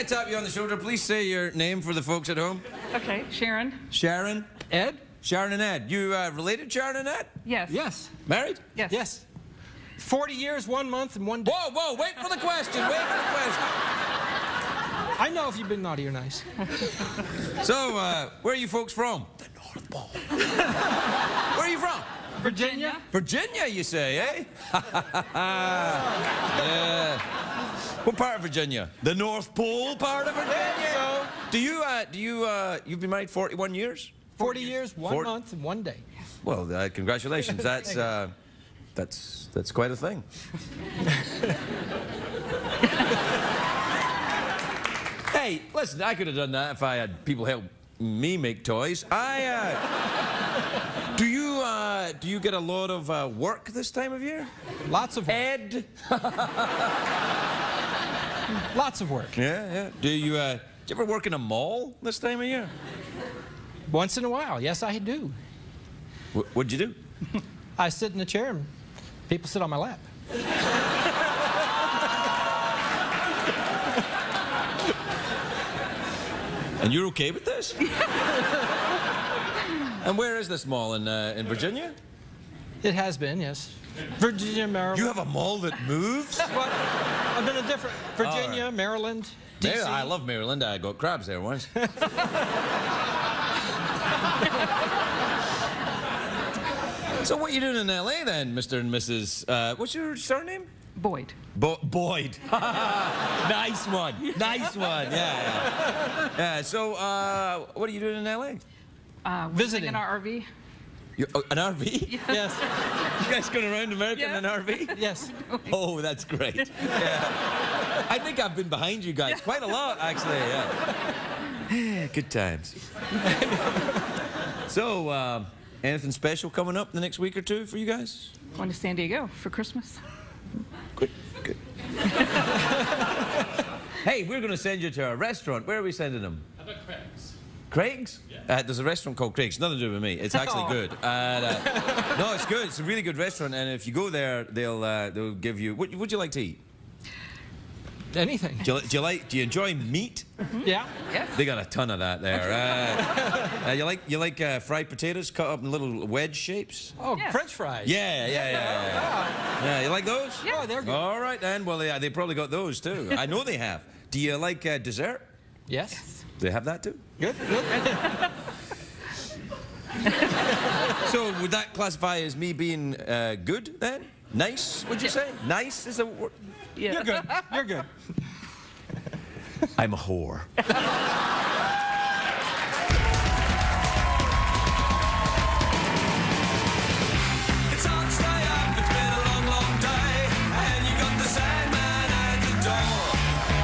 tap you on the shoulder, please say your name for the folks at home. Okay, Sharon. Sharon? Ed? Sharon and Ed. You related, Sharon and Ed? Yes. Yes. Married? Yes. Yes. 40 years, 1 month, and 1 day. Whoa, wait for the question. Wait for the question. I know if you've been naughty or nice. So, where are you folks from? The North Pole. Where are you from? Virginia? Virginia, you say, eh? Yeah. What part of Virginia? The North Pole part of Virginia. So, you've been married 41 years? 40 years, 1 month, and 1 day. Well, congratulations. That's quite a thing. Hey, listen, I could have done that if I had people help me make toys. Do you get a lot of work this time of year? Lots of work. Ed? Lots of work. Yeah. Do you ever work in a mall this time of year? Once in a while, yes, I do. What'd you do? I sit in a chair and people sit on my lap. And you're okay with this? And where is this mall, in Virginia? It has been, yes. Virginia, Maryland. You have a mall that moves? Well, I've been in different... Virginia, Maryland, D.C. I love Maryland. I got crabs there once. So what are you doing in L.A. then, Mr. and Mrs. What's your surname? Boyd. Boyd. Nice one. Nice one. Yeah. So, what are you doing in L.A.? Visiting. In our RV. An RV? Yes. You guys going around America in an RV? Yes. Oh, that's great. Yeah. I think I've been behind you guys quite a lot, actually. Yeah. Good times. So, anything special coming up in the next week or two for you guys? Going to San Diego for Christmas. Good. Hey, we're going to send you to a restaurant. Where are we sending them? How about Craig's? Craig's? Yeah. There's a restaurant called Craig's. Nothing to do with me. It's actually good. No, it's good. It's a really good restaurant, and if you go there, they'll give you. What would you like to eat? Anything. Do you enjoy meat? Yeah. Yes. They got a ton of that there. You like fried potatoes cut up in little wedge shapes? Oh, Yes. French fries. Yeah. Yeah, you like those? Yeah. Oh, they're good. All right then. Well, they probably got those too. I know they have. Do you like dessert? Yes. They have that too. Good. So would that classify as me being good then? Nice, would you say? Nice is a word? Yeah. You're good. You're good. I'm a whore. It's hard to stay up, it's been a long, long day, and you got the Sandman at the door.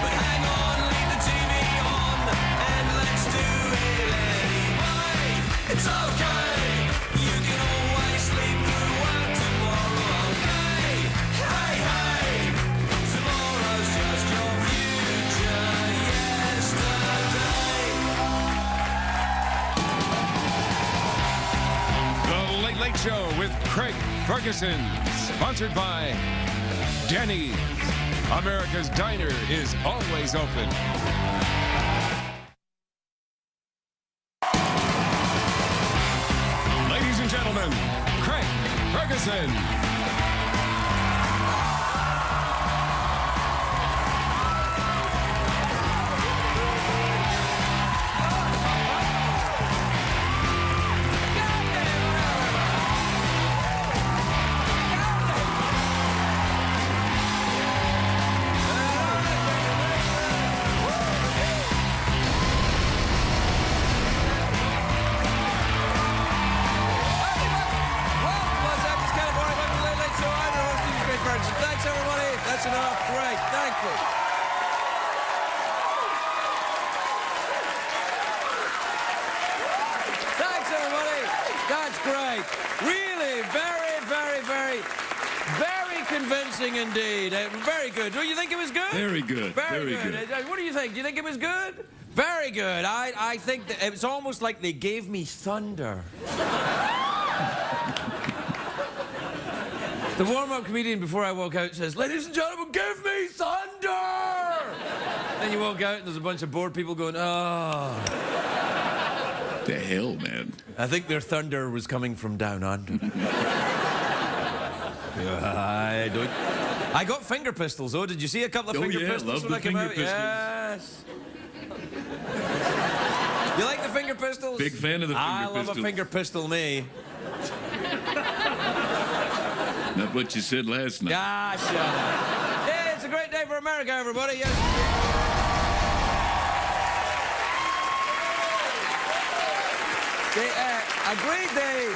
But hang on, leave the TV on, and let's do it anyway. It's okay, you can always sleep through work tomorrow, okay? Hey, tomorrow's just your future yesterday. The Late Late Show with Craig Ferguson, sponsored by Denny's. America's Diner is always open. Ladies and gentlemen, Craig Ferguson. Thanks, everybody. That's enough. Great. Thank you. Thanks, everybody. That's great. Really, very convincing indeed. Very good. Do you think it was good? Very good. Very good. What do you think? Do you think it was good? Very good. I think that it was almost like they gave me thunder. The warm-up comedian before I walk out says, "Ladies and gentlemen, give me thunder!" Then you walk out and there's a bunch of bored people going, oh. The hell, man. I think their thunder was coming from down under. I got finger pistols, though. Did you see a couple of finger pistols love when the I came finger out? pistols. Yes. You like the finger pistols? Big fan of the finger I pistols. love a finger pistol, me. Not what you said last night. Ah, shut up. Yeah, it's a great day for America, everybody. Yes. A great day.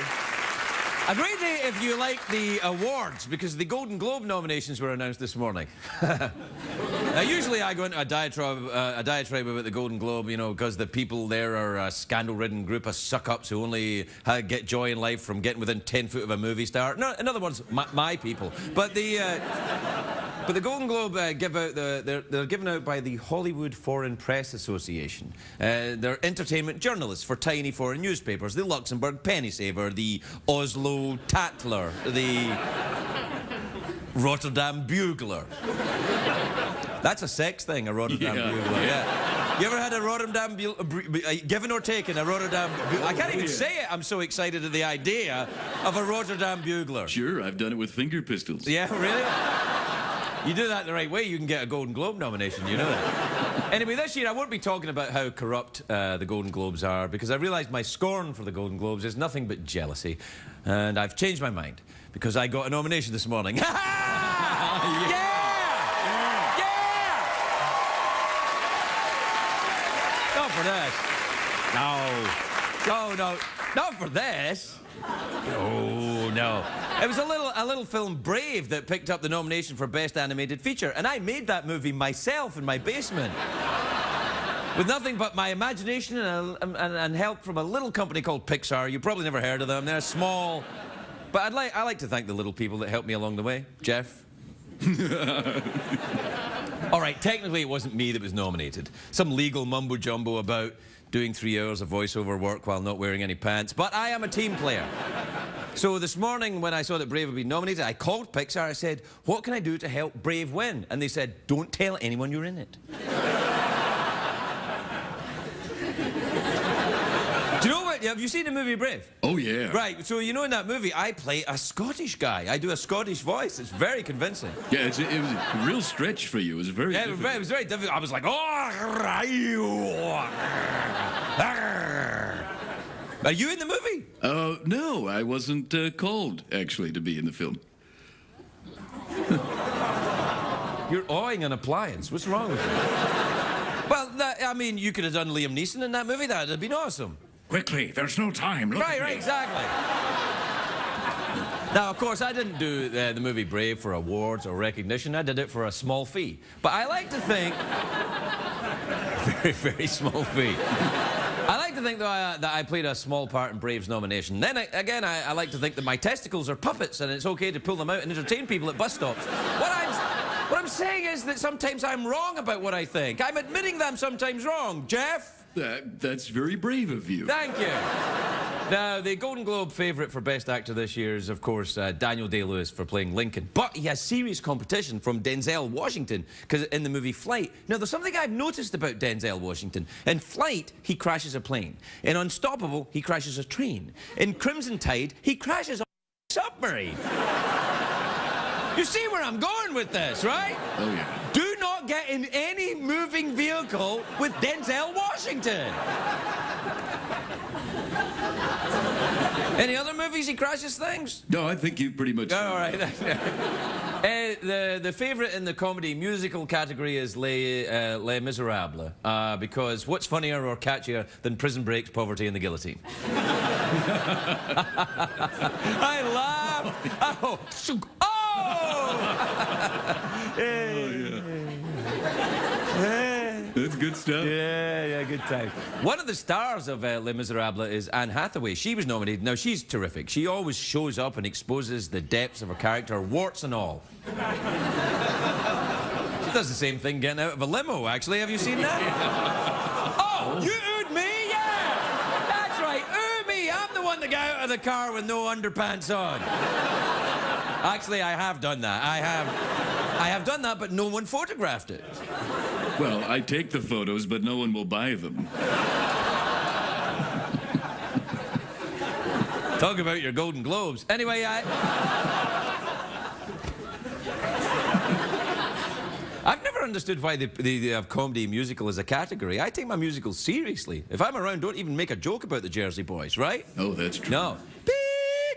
A great day if you like the awards, because the Golden Globe nominations were announced this morning. Now, usually I go into a diatribe about the Golden Globe, you know, because the people there are a scandal-ridden group of suck-ups who only get joy in life from getting within 10 foot of a movie star. No, in other words, my people. But the Golden Globe they're given out by the Hollywood Foreign Press Association. They're entertainment journalists for tiny foreign newspapers, the Luxembourg Penny Saver, the Oslo Tatler, the Rotterdam Bugler. That's a sex thing, a Rotterdam Bugler. Yeah. You ever had a Rotterdam given or taken a Rotterdam? I can't even say it. I'm so excited at the idea of a Rotterdam Bugler. Sure, I've done it with finger pistols. Yeah, really? You do that the right way, you can get a Golden Globe nomination, you know that. Anyway, this year I won't be talking about how corrupt the Golden Globes are, because I realised my scorn for the Golden Globes is nothing but jealousy. And I've changed my mind, because I got a nomination this morning. Yeah! Not for this. No, not for this. Oh, no. It was a little film, Brave, that picked up the nomination for Best Animated Feature, and I made that movie myself in my basement. With nothing but my imagination and help from a little company called Pixar. You probably never heard of them. They're small. But I like to thank the little people that helped me along the way. Jeff? All right, technically it wasn't me that was nominated. Some legal mumbo-jumbo about doing 3 hours of voiceover work while not wearing any pants. But I am a team player. So this morning, when I saw that Brave had been nominated, I called Pixar. I said, what can I do to help Brave win? And they said, don't tell anyone you're in it. Do you know what? Have you seen the movie Brave? Oh, yeah. Right, so you know in that movie, I play a Scottish guy. I do a Scottish voice. It's very convincing. Yeah, it was a real stretch for you. It was very difficult. It was very difficult. I was like, oh, are you in the movie? No, I wasn't called, actually, to be in the film. You're awing an appliance. What's wrong with you? Well, I mean, you could have done Liam Neeson in that movie. That would have been awesome. Quickly, there's no time. Look at me. Right, exactly. Now, of course, I didn't do the movie Brave for awards or recognition. I did it for a small fee. But I like to think... very, very small fee. I like to think, though, that I played a small part in Brave's nomination. Then, I like to think that my testicles are puppets and it's okay to pull them out and entertain people at bus stops. What I'm saying is that sometimes I'm wrong about what I think. I'm admitting that I'm sometimes wrong. Jeff? That's very brave of you. Thank you. Now, the Golden Globe favourite for Best Actor this year is, of course, Daniel Day-Lewis for playing Lincoln. But he has serious competition from Denzel Washington, because in the movie Flight. Now, there's something I've noticed about Denzel Washington. In Flight, he crashes a plane. In Unstoppable, he crashes a train. In Crimson Tide, he crashes a submarine. You see where I'm going with this, right? Oh, yeah. Do not get in any moving vehicle with Denzel Washington. Any other movies he crashes things? No, I think you pretty much... All right. The favourite in the comedy musical category is Les Miserables, because what's funnier or catchier than Prison Break's Poverty and the Guillotine? I laugh. Oh! That's good stuff. Yeah, good time. One of the stars of Les Miserables is Anne Hathaway. She was nominated. Now, she's terrific. She always shows up and exposes the depths of her character, warts and all. She does the same thing getting out of a limo, actually. Have you seen that? Oh, you oohed me? Yeah! That's right, ooh me. I'm the one that got out of the car with no underpants on. Actually, I have done that. I have done that, but no one photographed it. Well, I take the photos, but no one will buy them. Talk about your Golden Globes. Anyway, I've never understood why they have comedy musical as a category. I take my musicals seriously. If I'm around, don't even make a joke about the Jersey Boys, right? Oh, that's true. No. Big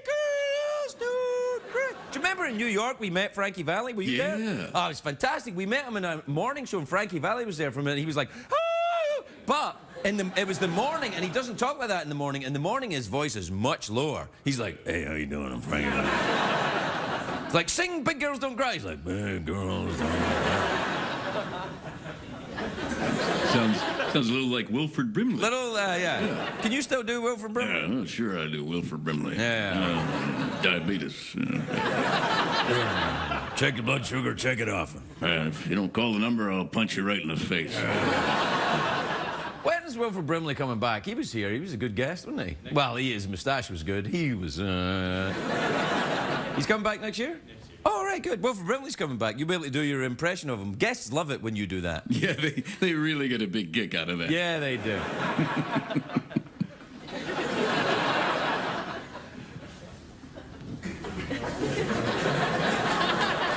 girls don't cry. Do you remember in New York we met Frankie Valli? Were you there? Oh, it was fantastic. We met him in a morning show, and Frankie Valli was there for a minute. He was like, oh! But it was the morning, and he doesn't talk like that in the morning. In the morning, his voice is much lower. He's like, hey, how you doing? I'm Frankie Valli. It's like, sing Big Girls Don't Cry. He's like, Big Girls Don't Cry. Sounds a little like Wilford Brimley. Yeah. Can you still do Wilford Brimley? Yeah, sure I do, Wilford Brimley. Yeah. Diabetes. Check your blood sugar, check it off. If you don't call the number, I'll punch you right in the face. When is Wilford Brimley coming back? He was here. He was a good guest, wasn't he? Well, his moustache was good. He was, He's coming back next year? Oh, right, good. Wilford Brimley's coming back. You'll be able to do your impression of him. Guests love it when you do that. Yeah, they really get a big kick out of that. Yeah, they do.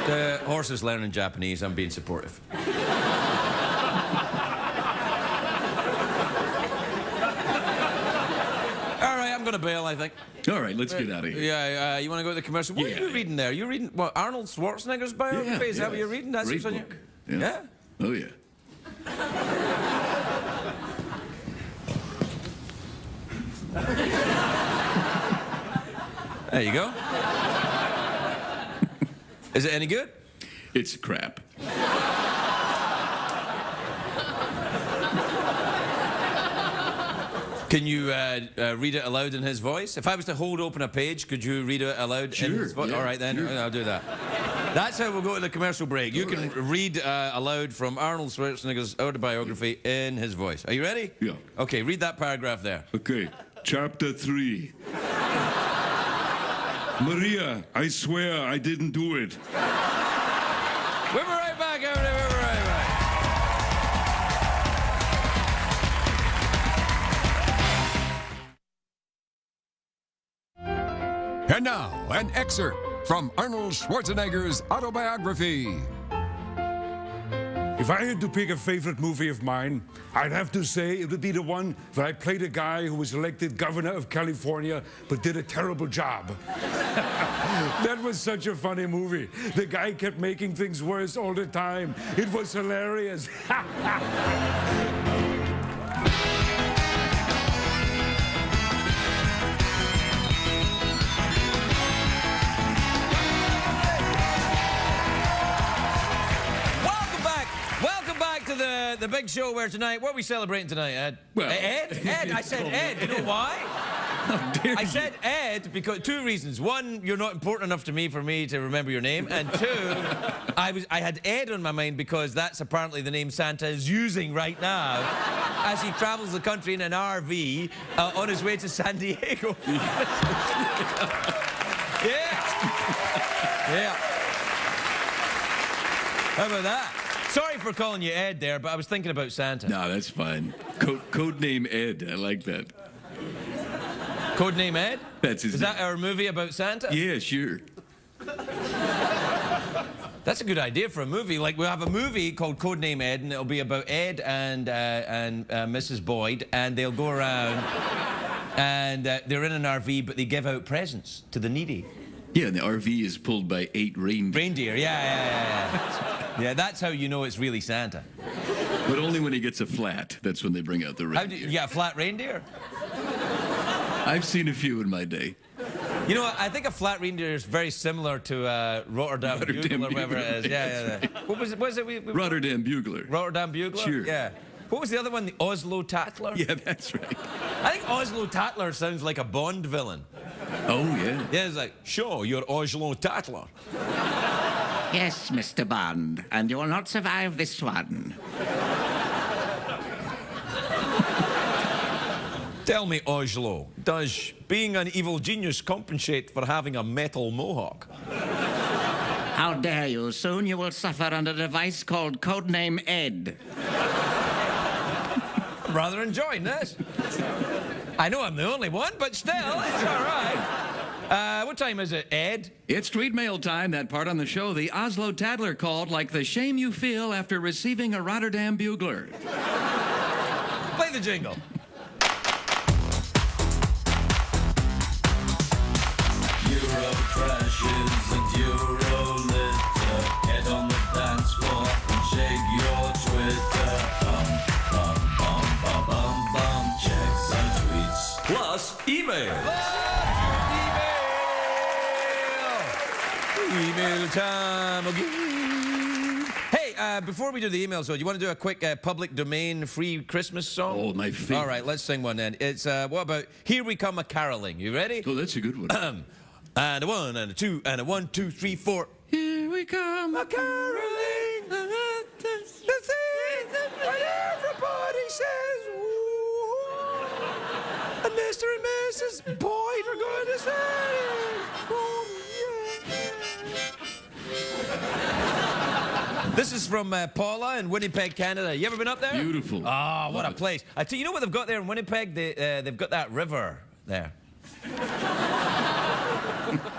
The horse is learning Japanese. I'm being supportive. I'm going to bail, I think. All right, let's get out of here. Yeah, you want to go to the commercial? What are you reading there? You're reading, what, Arnold Schwarzenegger's biography? Is that what you're reading? That's Great what's on book. your... Yeah. Oh, yeah. There you go. Is it any good? It's crap. Can you read it aloud in his voice? If I was to hold open a page, could you read it aloud in his voice? Yeah, all right, then. sure. I'll do that. That's how we'll go to the commercial break. You can read aloud from Arnold Schwarzenegger's autobiography in his voice. Are you ready? Yeah. Okay, read that paragraph there. Okay, chapter 3. Maria, I swear I didn't do it. We'll be right back, everybody. We'll be right back. And now, an excerpt from Arnold Schwarzenegger's autobiography. If I had to pick a favorite movie of mine, I'd have to say it would be the one where I played a guy who was elected governor of California but did a terrible job. That was such a funny movie. The guy kept making things worse all the time. It was hilarious. The big show where tonight, what are we celebrating tonight, Ed? Well, Ed? I said Ed. You know why? I said Ed because two reasons. One, you're not important enough to me for me to remember your name. And two, I had Ed on my mind because that's apparently the name Santa is using right now as he travels the country in an RV on his way to San Diego. Yeah. How about that? Sorry for calling you Ed there, but I was thinking about Santa. No, that's fine. Codename Ed. I like that. Codename Ed? That's his Is name. that our movie about Santa? Yeah, sure. That's a good idea for a movie. Like, we'll have a movie called Codename Ed, and it'll be about Ed and Mrs. Boyd, and they'll go around, and they're in an RV, but they give out presents to the needy. Yeah, and the RV is pulled by 8 reindeer. Reindeer, yeah. Yeah, that's how you know it's really Santa. But only when he gets a flat. That's when they bring out the reindeer. Yeah, flat reindeer? I've seen a few in my day. You know what? I think a flat reindeer is very similar to Rotterdam Bugle or whatever it is. Yeah. What was it? Rotterdam Bugler. Rotterdam Bugler? Sure. Yeah. What was the other one? The Oslo Tattler? Yeah, that's right. I think Oslo Tattler sounds like a Bond villain. Oh, yeah. Yeah, it's like, sure, you're Oslo Tattler. Yes, Mr. Bond, and you will not survive this one. Tell me, Oslo, does being an evil genius compensate for having a metal mohawk? How dare you? Soon you will suffer under a device called Codename Ed. I'm rather enjoying this. I know I'm the only one, but still, it's all right. What time is it, Ed? It's street mail time, that part on the show the Oslo Tattler called like the shame you feel after receiving a Rotterdam bugler. Play the jingle. Euro crashes and Euro litter. Get on the dance floor and shake your Twitter. Bum, bum, bum, bum, bum, bum. Check the tweets. Plus email. Email time again. Hey, before we do the emails, though, do you want to do a quick public domain free Christmas song? Oh, my favorite. All right, let's sing one then. It's, what about Here We Come A-Caroling? You ready? Oh, that's a good one. And a one, and a two, and a 1, 2, 3, 4. Here we come. A-caroling. The thing that everybody says. Ooh. And Mr. and Mrs. Boyd are going to say. Oh, yeah. This is from Paula in Winnipeg, Canada. You ever been up there? Beautiful. Oh, what a place. I tell you, you know what they've got there in Winnipeg? They've got that river there.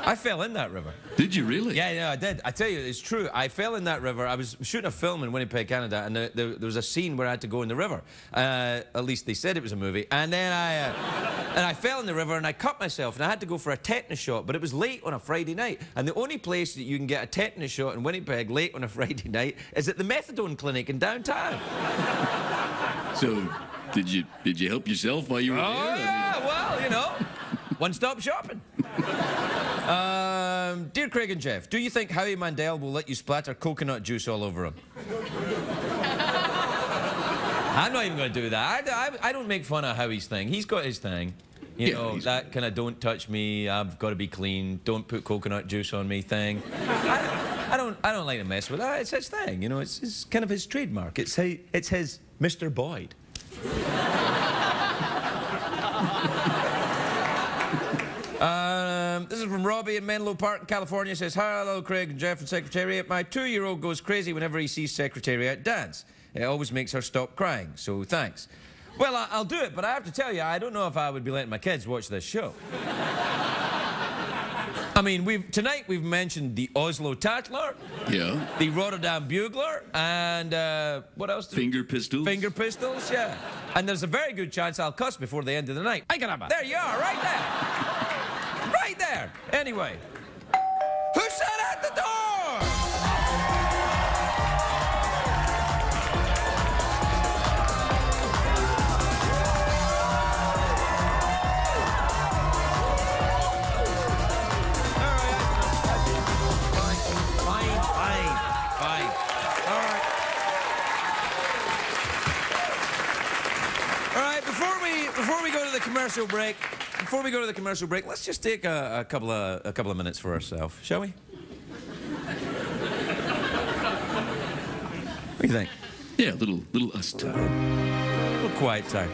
I fell in that river. Did you really? Yeah, I did. I tell you, it's true. I fell in that river. I was shooting a film in Winnipeg, Canada, and there was a scene where I had to go in the river. At least they said it was a movie. And then I fell in the river and I cut myself, and I had to go for a tetanus shot. But it was late on a Friday night, and the only place that you can get a tetanus shot in Winnipeg late on a Friday night is at the methadone clinic in downtown. So, did you help yourself while you were there? Oh yeah, well, you know, one-stop shopping. Dear Craig and Jeff, do you think Howie Mandel will let you splatter coconut juice all over him? I'm not even going to do that. I don't make fun of Howie's thing. He's got his thing. You know, that kind of don't touch me, I've got to be clean, don't put coconut juice on me thing. I don't like to mess with that. It's his thing, you know, it's kind of his trademark. It's his Mr. Boyd. This is from Robbie in Menlo Park, California. Says, hello, Craig and Jeff and Secretariat. My 2-year-old goes crazy whenever he sees Secretariat dance. It always makes her stop crying, so thanks. Well, I'll do it, but I have to tell you, I don't know if I would be letting my kids watch this show. I mean, tonight we've mentioned the Oslo Tattler, Yeah. the Rotterdam Bugler, and what else? Finger pistols. Finger pistols, yeah. And there's a very good chance I'll cuss before the end of the night. Ay, caramba. There you are, right there. Right there. Anyway, who's that at the door? Fine. All right. All right, before we go to the commercial break, let's just take a couple of minutes for ourselves, shall we? What do you think? Yeah, little us time. A little quiet time.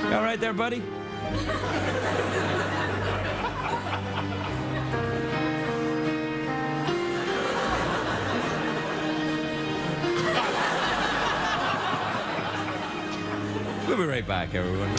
You all right there, buddy? We'll be right back, everyone.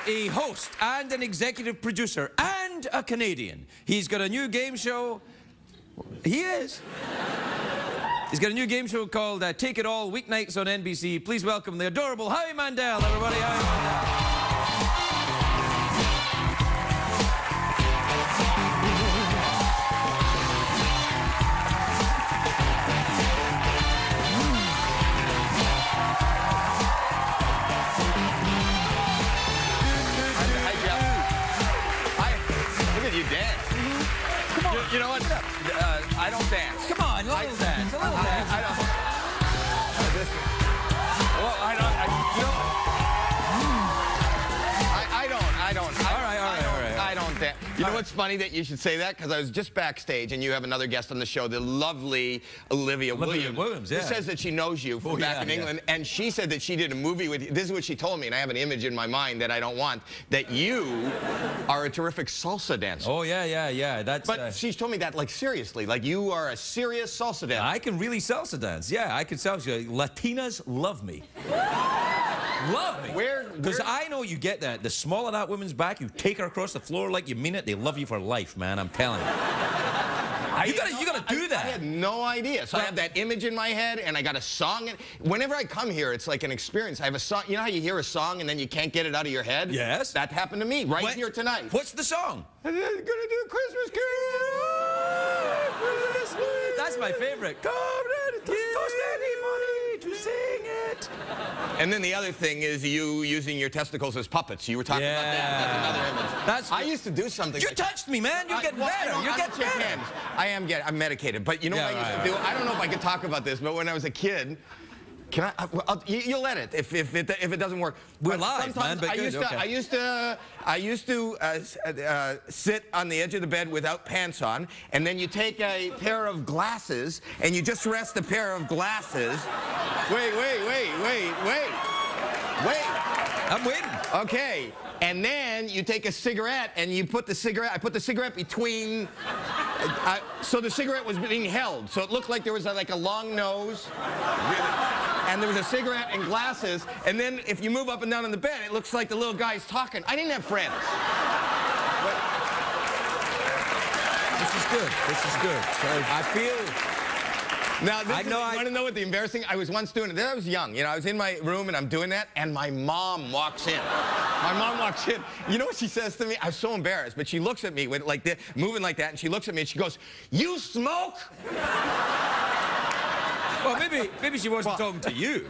A host and an executive producer and a Canadian. He's got a new game show. He is. He's got a new game show called Take It All, weeknights on NBC. Please welcome the adorable Howie Mandel, everybody. Howie Mandel. Well, I don't. I don't. You know what's funny that you should say that? Because I was just backstage, and you have another guest on the show, the lovely Olivia Williams. Yeah. Who says that she knows you from back in England, and she said that she did a movie with you. This is what she told me, and I have an image in my mind that I don't want, that you are a terrific salsa dancer. Oh, yeah. That's. But she's told me that, like, seriously, like you are a serious salsa dancer. I can really salsa dance. Yeah, I can salsa. Latinas love me. Love me. Because I know you get that. The smaller that woman's back, you take her across the floor like you mean it. They love you for life, man. I'm telling you. You gotta do that. I had no idea. So I have that image in my head, and I got a song. Whenever I come here, it's like an experience. I have a song. You know how you hear a song and then you can't get it out of your head? Yes. That happened to me here tonight. What's the song? I'm gonna do Christmas Carol. That's my favorite. Come on, cost any money to sing it. And then the other thing is you using your testicles as puppets. You were talking about that. That's another image. I used to do something. You touched me, man. You're getting better. You're getting better. I'm medicated. But you know what I used to do? I don't know if I could talk about this, but when I was a kid, can I? You'll let it if it doesn't work. We're live, man. But I used to sit on the edge of the bed without pants on, and then you take a pair of glasses and you just rest a pair of glasses. Wait. I'm waiting. Okay. And then you take a cigarette and you put the cigarette. I put the cigarette between. So the cigarette was being held. So it looked like there was like a long nose. And there was a cigarette and glasses. And then if you move up and down in the bed, it looks like the little guy's talking. I didn't have friends. This is good. I feel. Now, you want to know what the embarrassing? I was once doing it. I was young. You know, I was in my room and I'm doing that, and my mom walks in. My mom walks in. You know what she says to me? I'm so embarrassed, but she looks at me with like this, moving like that, and she looks at me and she goes, "You smoke?" Well, maybe she wasn't talking to you.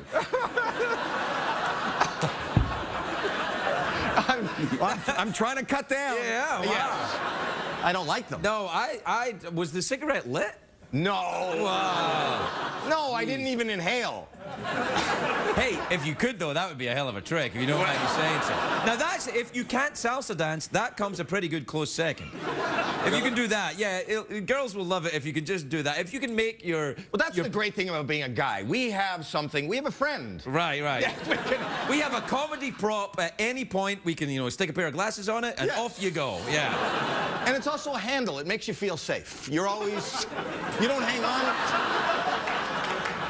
I'm trying to cut down. Yeah. Wow. Yes. I don't like them. No, I was the cigarette lit? No. Wow. No, I didn't even inhale. Hey, if you could, though, that would be a hell of a trick, if you don't mind me saying so. Now, if you can't salsa dance, that comes a pretty good close second. If you can do that, yeah, girls will love it if you can just do that. If you can make your... Well, that's the great thing about being a guy. We have something, we have a friend. Right. We have a comedy prop at any point. We can, stick a pair of glasses on it, and off you go, yeah. And it's also a handle. It makes you feel safe. You're always... You don't hang on.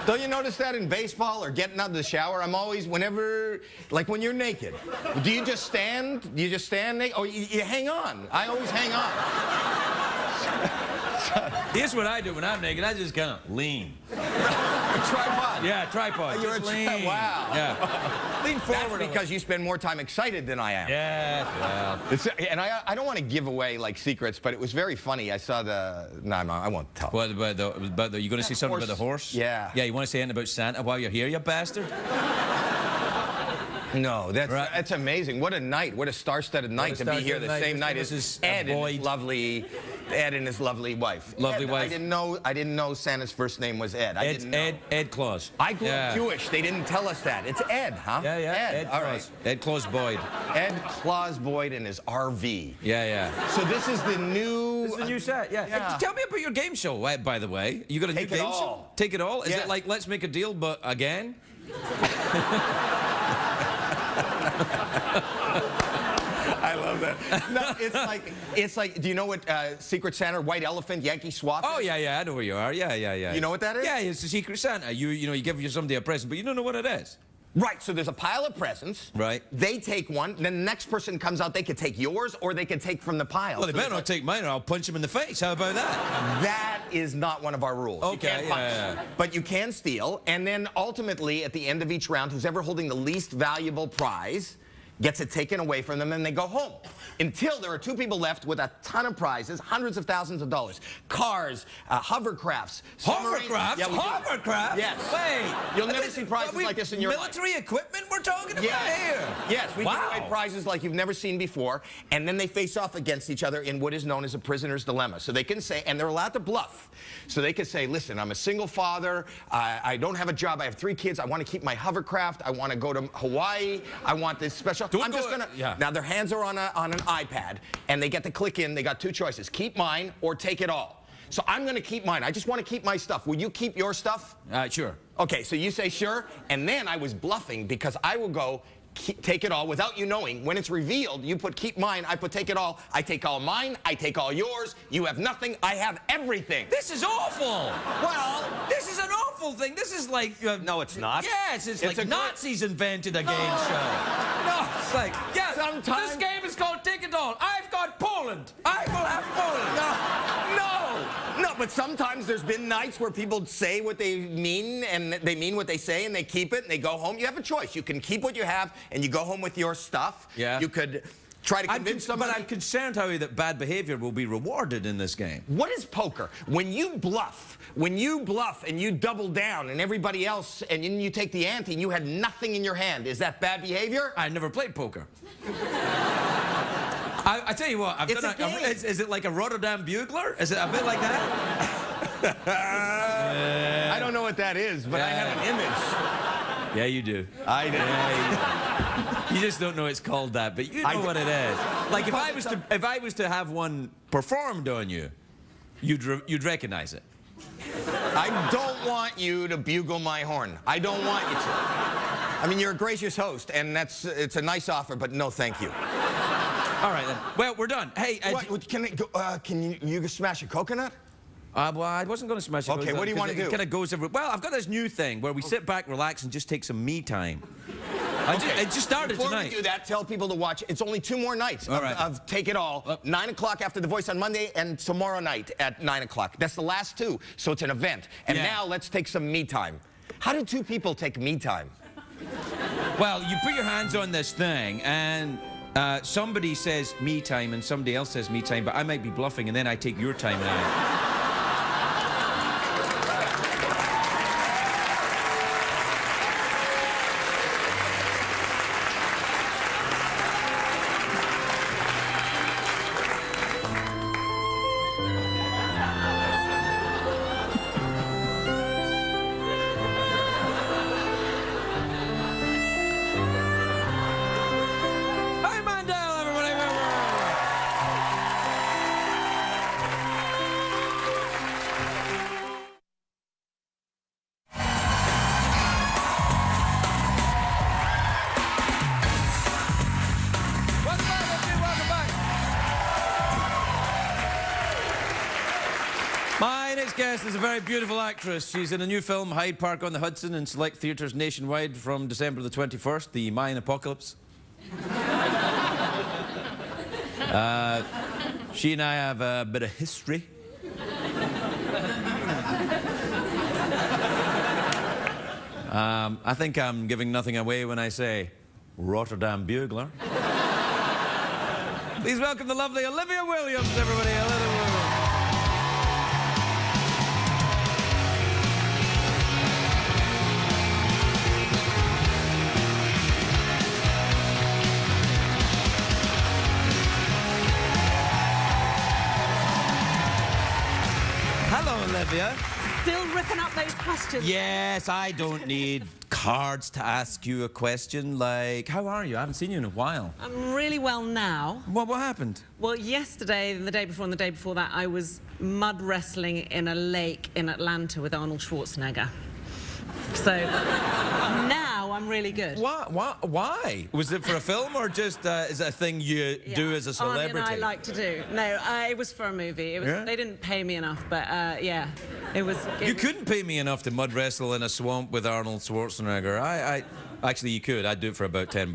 Don't you notice that in baseball or getting out of the shower? I'm always, whenever, like when you're naked, do you just stand? Do you just stand naked? Or you hang on? I always hang on. Here's what I do when I'm naked. I just kind of lean. A tripod? Yeah, tripod. You're just lean. Wow. Yeah. Lean forward. That's because you spend more time excited than I am. Yeah, well. And I don't want to give away, like, secrets, but it was very funny. I saw the... No, I won't tell. What, about the... You going to say something about the horse? Yeah. Yeah, you want to say anything about Santa while you're here, you bastard? No, that's amazing. What a night. What a star-studded night to be here the same night as Ed and his lovely wife. Lovely wife. I didn't know Santa's first name was Ed. Ed Claus. I grew up Jewish. They didn't tell us that. It's Ed, huh? Yeah. Ed. All right. Ed Claus Boyd. Ed Claus Boyd and his RV. Yeah. So this is the new... This is the new set, yeah. Tell me about your game show, by the way. You got a new game show? Take It All? Is it like Let's Make a Deal, but again? I love that. No, it's like, do you know what Secret Santa, White Elephant, Yankee Swap is? Oh, yeah, I know where you are. Yeah. You know what that is? Yeah, it's the Secret Santa. You give somebody a present, but you don't know what it is. Right, so there's a pile of presents. Right. They take one, then the next person comes out, they could take yours, or they could take from the pile. Well, they better not take mine, or I'll punch them in the face. How about that? That is not one of our rules. Okay, you can't punch, yeah. But you can steal, and then ultimately, at the end of each round, who's ever holding the least valuable prize gets it taken away from them, and they go home. Until there are 2 people left with a ton of prizes, hundreds of thousands of dollars. Cars, hovercrafts. Hovercrafts? Yeah, Hovercrafts? Yes. Wait. You'll never see prizes like this in your life. Military equipment we're talking about here? Yes, we give Wow. away prizes like you've never seen before, and then they face off against each other in what is known as a prisoner's dilemma. So they can say, and they're allowed to bluff. So they can say, listen, I'm a single father, I don't have a job, I have 3 kids, I want to keep my hovercraft, I want to go to Hawaii, I want this special. I'm just gonna. Yeah. Now their hands are on an iPad, and they get to click in. They got 2 choices: keep mine or take it all. So I'm going to keep mine. I just want to keep my stuff. Will you keep your stuff? Sure. Okay, so you say sure, and then I was bluffing because I will go take it all without you knowing. When it's revealed, you put keep mine, I put take it all. I take all mine, I take all yours. You have nothing, I have everything. This is awful. Well, This is an awful thing. This is like... no, it's not. Yes, it's like a Nazis invented a game show. No, It's like, yeah, Sometimes- this game is called Take It All. I've got Poland. I will have Poland. No, but sometimes there's been nights where people say what they mean, and they mean what they say, and they keep it, and they go home. You have a choice. You can keep what you have, and you go home with your stuff. Yeah. You could try to convince somebody. But I'm concerned, Howie, that bad behavior will be rewarded in this game. What is poker? When you bluff and you double down, and everybody else, and then you take the ante, and you had nothing in your hand, is that bad behavior? I never played poker. I tell you what, I've It's done a game. is it like a Rotterdam bugler? Is it a bit like that? I don't know what that is, but I have an image. Yeah, you do. I do. You just don't know it's called that, but you know what it is. Like if I was to have one performed on you, you'd recognize it. I don't want you to bugle my horn. I don't want you to. I mean, you're a gracious host, and it's a nice offer, but no, thank you. All right then. Well, we're done. Hey, Can you smash a coconut? well, I wasn't going to smash it. Okay, what do you want to do? It kind of goes every. Well, I've got this new thing where we sit back, relax, and just take some me time. It just started Before tonight. we do that, tell people to watch. It's only 2 more nights of Take It All. 9 o'clock after The Voice on Monday, and tomorrow night at 9 o'clock. That's the last 2, so it's an event. And now let's take some me time. How do 2 people take me time? Well, you put your hands on this thing, and somebody says me time, and somebody else says me time, but I might be bluffing, and then I take your time now. Howie Mandel, everybody! Welcome back, everybody, welcome back. My next guest is a very beautiful actress. She's in a new film, Hyde Park on the Hudson, in select theatres nationwide from December the 21st, the Mayan Apocalypse. She and I have a bit of history. I think I'm giving nothing away when I say Rotterdam bugler. Please welcome the lovely Olivia Williams, everybody. Olivia Williams. Hello, Olivia. Still ripping up those questions. Yes, I don't need cards to ask you a question like, how are you? I haven't seen you in a while. I'm really well now. What happened? Well, yesterday, and the day before, and the day before that, I was mud wrestling in a lake in Atlanta with Arnold Schwarzenegger. So now I'm really good. Why? Was it for a film or just is it a thing you do as a celebrity? Arnie and I like to do. No, it was for a movie. It was, Yeah? They didn't pay me enough, but yeah, it was. You couldn't pay me enough to mud wrestle in a swamp with Arnold Schwarzenegger. Actually, you could. I'd do it for about $10.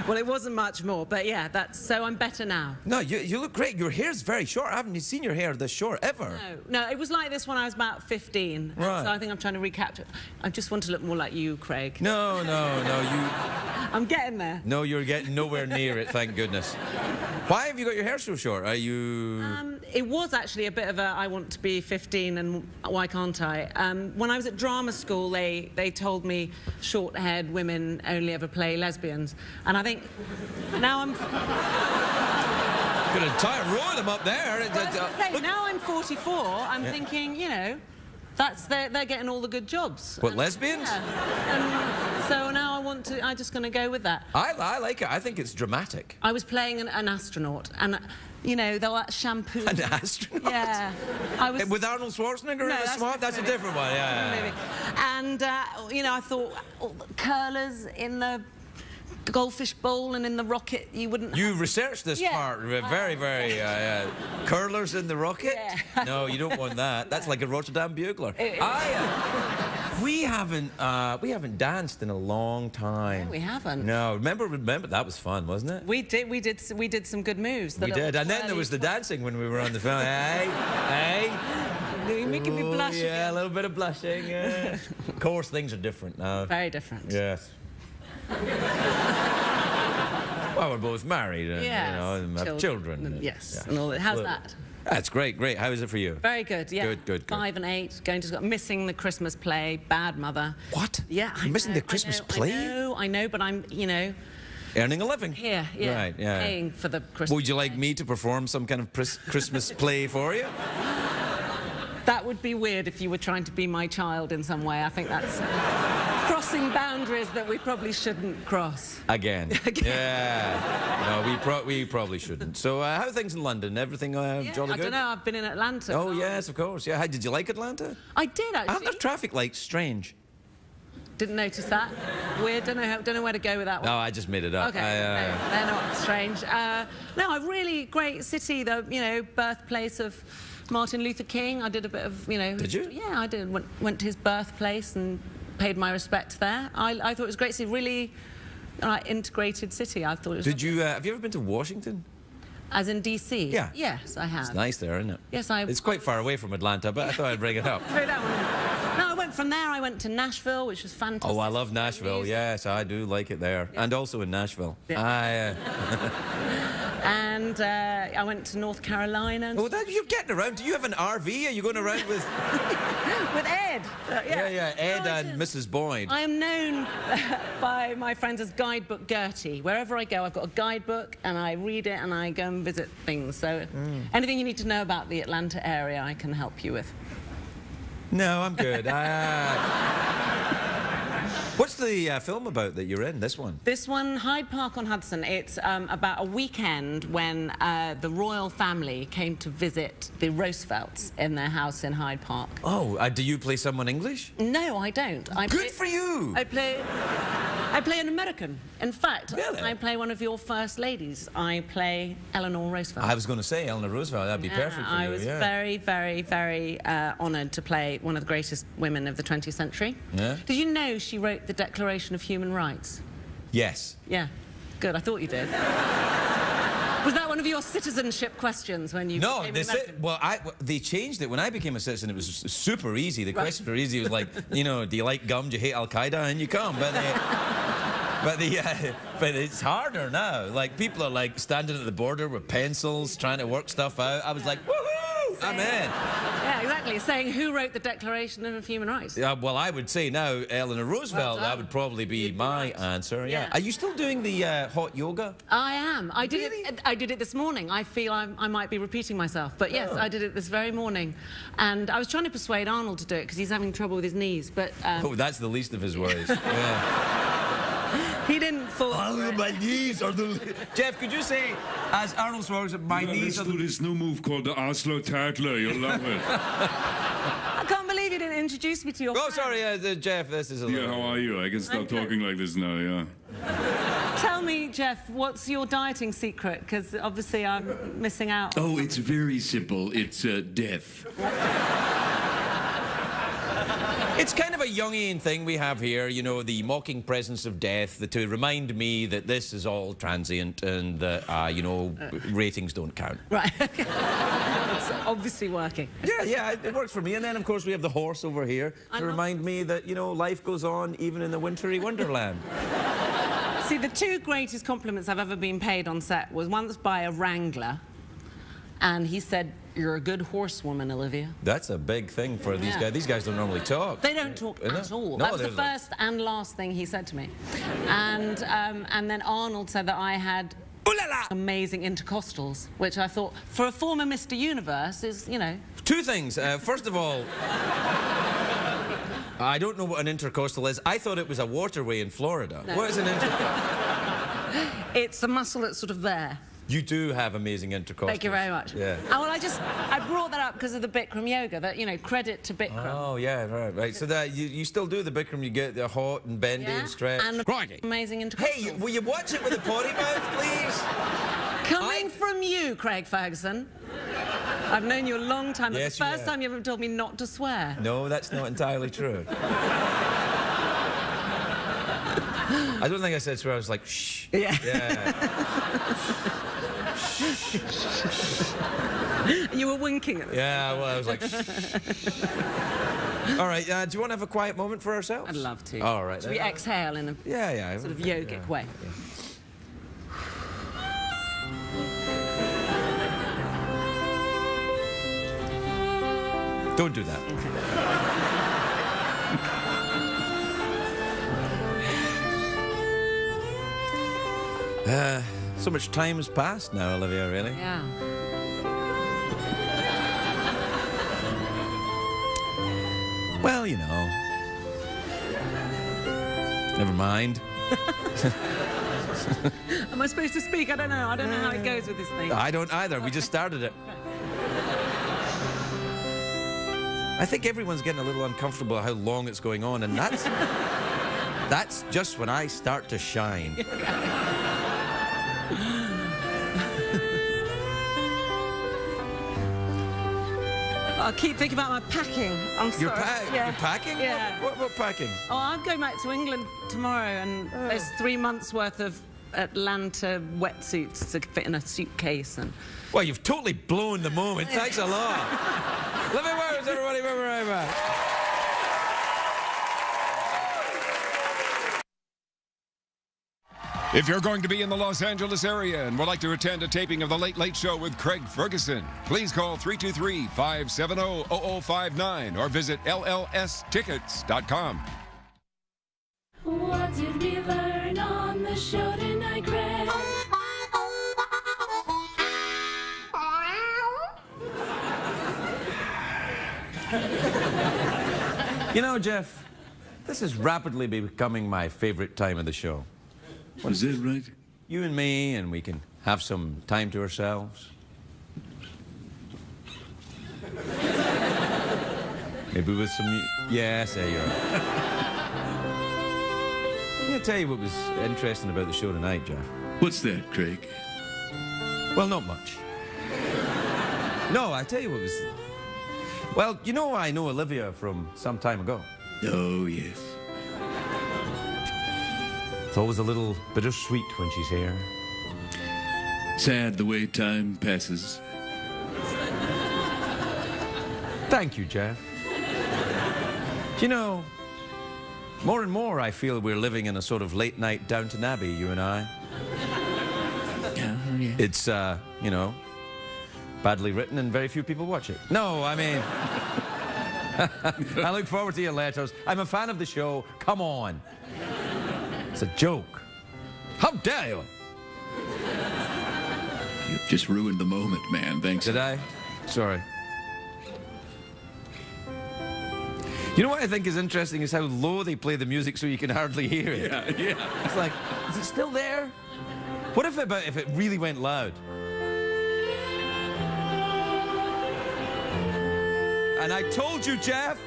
Well, it wasn't much more, but yeah, so I'm better now. No, you look great. Your hair's very short. I haven't seen your hair this short ever. No, it was like this when I was about 15. Right. So I think I'm trying to recapture. I just want to look more like you, Craig. No, you. I'm getting there. No, you're getting nowhere near it, thank goodness. Why have you got your hair so short? Are you... It was actually a bit of a I want to be 15 and why can't I? When I was at drama school, they told me short-haired women only ever play lesbians. And I think now I'm... Got an entire row of them up there. Look. Now I'm 44, I'm thinking, you know, they're getting all the good jobs. What, lesbians? Yeah. So now I'm just going to go with that. I like it. I think it's dramatic. I was playing an astronaut, and, you know, that shampoo... An astronaut? Yeah. I was... With Arnold Schwarzenegger in the smart? That's a different one, yeah. And, you know, I thought, curlers in the goldfish bowl and in the rocket, you wouldn't... You researched this part very, very... curlers in the rocket? Yeah. No, you don't want that. That's like a Rotterdam bugler. We haven't danced in a long time. No, we haven't. No, remember that was fun, wasn't it? We did some good moves. We did, and then there was the dancing when we were on the film. Hey. You're making me blush. Yeah, again. a little bit of blushing. Yeah. Of course, things are different now. Very different. Yes. Well, we're both married and, yes. you know, and have children. Yes, and all that. How's that? That's great. How is it for you? Very good, yeah. Good. 5 and 8, going to school, missing the Christmas play, bad mother. What? Yeah, You're missing the Christmas play? I know, but I'm, you know... Earning a living. Here, yeah. Right, yeah. Paying for the Christmas Would you like me to perform some kind of Christmas play for you? That would be weird if you were trying to be my child in some way. I think that's crossing boundaries that we probably shouldn't cross. Again. Yeah. No, we probably shouldn't. So, how are things in London? Everything jolly good? I don't know. I've been in Atlanta. Oh, yes, of course. Yeah. Did you like Atlanta? I did, actually. Aren't the traffic lights strange? Didn't notice that. Weird. Don't know where to go with that one. No, I just made it up. Okay. No, they're not strange. No, a really great city. The birthplace of Martin Luther King. I did a bit of, Did you? Yeah, I did. Went to his birthplace and paid my respects there. I thought it was great. It's a really integrated city. I thought it was. Did you? Have you ever been to Washington? As in DC? Yeah. Yes, I have. It's nice there, isn't it? Yes, It's quite far away from Atlanta, but I thought I'd bring it up. Throw that one in. No, I went from there. I went to Nashville, which was fantastic. Oh, I love Nashville. Yes, I do like it there, and also in Nashville. Yeah. And I went to North Carolina. Oh, you're getting around. Do you have an RV? Are you going around with... with Ed. Yeah, Ed and Mrs. Boyd. I am known by my friends as Guidebook Gertie. Wherever I go, I've got a guidebook, and I read it, and I go and visit things. So anything you need to know about the Atlanta area, I can help you with. No, I'm good. What's the film about that you're in, this one? This one, Hyde Park on Hudson. It's about a weekend when the royal family came to visit the Roosevelts in their house in Hyde Park. Oh, do you play someone English? No, I don't. Good for you! I play an American. In fact, really? I play one of your first ladies. I play Eleanor Roosevelt. I was going to say Eleanor Roosevelt. That'd be perfect for you. I was very, very, very honoured to play one of the greatest women of the 20th century. Yeah? Did you know she wrote the Declaration of Human Rights? Yes. Yeah. Good, I thought you did. Was that one of your citizenship questions when you became an American? They changed it. When I became a citizen, it was super easy. The questions were easy. It was like, do you like gum? Do you hate Al-Qaeda? And you come. But it's harder now. Like, people are, like, standing at the border with pencils, trying to work stuff out. I was like, woohoo! I'm in. Yeah, exactly. Saying who wrote the Declaration of Human Rights. Yeah, well, I would say now Eleanor Roosevelt. That would probably be my answer. Yeah. Are you still doing the hot yoga? I am. I did it this morning. I feel I might be repeating myself, but yes, I did it this very morning. And I was trying to persuade Arnold to do it because he's having trouble with his knees. But oh, that's the least of his worries. Yeah. He didn't fall. Oh, my knees are the... Jeff, could you say, as Arnold Schwarzenegger, my knees are the... Let's do this new move called the Oslo Tattler. You'll love it. I can't believe you didn't introduce me to your Oh, sorry, Jeff, this is a little... Yeah, how are you? I can stop talking like this now, yeah. Tell me, Jeff, what's your dieting secret? Because obviously I'm missing out. Oh, it's very simple. It's death. It's kind of a Jungian thing we have here, the mocking presence of death, to remind me that this is all transient and that, ratings don't count. Right. It's obviously working. Yeah, it works for me. And then, of course, we have the horse over here to remind me that, life goes on even in the wintry wonderland. See, the two greatest compliments I've ever been paid on set was once by a wrangler, and he said, "You're a good horsewoman, Olivia." That's a big thing for these guys. These guys don't normally talk. They don't talk at all. No, That was the they're like- first and last thing he said to me. And then Arnold said that I had amazing intercostals, which I thought, for a former Mr. Universe, is, you know... Two things. First of all, I don't know what an intercostal is. I thought it was a waterway in Florida. No. What is an intercostal? It's a muscle that's sort of there. You do have amazing intercostals. Thank you very much. Yeah. Oh, well, I brought that up because of the Bikram yoga, that, you know, credit to Bikram. Oh, yeah, right. So that you still do the Bikram, you get the hot and bendy and stretch. And amazing intercostals. Hey, will you watch it with a potty mouth, please? Coming from you, Craig Ferguson. I've known you a long time. That's Yes, the you first have. time you ever told me not to swear. No, that's not entirely true. I don't think I said swear. I was like, shh. Yeah. You were winking at me. Yeah, well, I was like, shh. All right, do you want to have a quiet moment for ourselves? I'd love to. All right. Should we exhale in a Yeah. sort of yogic way? Don't do that. So much time has passed now, Olivia, really. Yeah. Well, you know. Never mind. Am I supposed to speak? I don't know. I don't know how it goes with this thing. I don't either. We just started it. I think everyone's getting a little uncomfortable how long it's going on, and that's just when I start to shine. I'll keep thinking about my packing. I'm sorry. You're packing? Yeah. What packing? Oh, I'm going back to England tomorrow, and there's 3 months worth of Atlanta wetsuits to fit in a suitcase. And Well, you've totally blown the moment. Thanks a lot. Living words, everybody. We'll be right back. If you're going to be in the Los Angeles area and would like to attend a taping of The Late Late Show with Craig Ferguson, please call 323-570-0059 or visit LLStickets.com. What did we learn on the show tonight, Craig? You know, Jeff, this is rapidly becoming my favorite time of the show. Is that right? You and me, and we can have some time to ourselves. Maybe with some... Yes, there you are. I'm going to tell you what was interesting about the show tonight, Jeff. What's that, Craig? Well, not much. No, I tell you what was... Well, you know I know Olivia from some time ago. Oh, yes. It's always a little bittersweet when she's here. Sad the way time passes. Thank you, Jeff. Do you know, more and more I feel we're living in a sort of late night Downton Abbey, you and I. Oh, yeah. It's, you know, badly written and very few people watch it. No, I mean... I look forward to your letters. I'm a fan of the show. Come on. It's a joke. How dare you? You've just ruined the moment, man. Thanks. Did I? Sorry. You know what I think is interesting is how low they play the music so you can hardly hear it. Yeah. It's like, is it still there? What if it really went loud? And I told you, Jeff,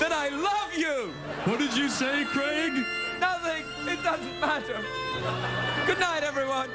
that I love you! What did you say, Craig? Nothing. It doesn't matter. Good night, everyone.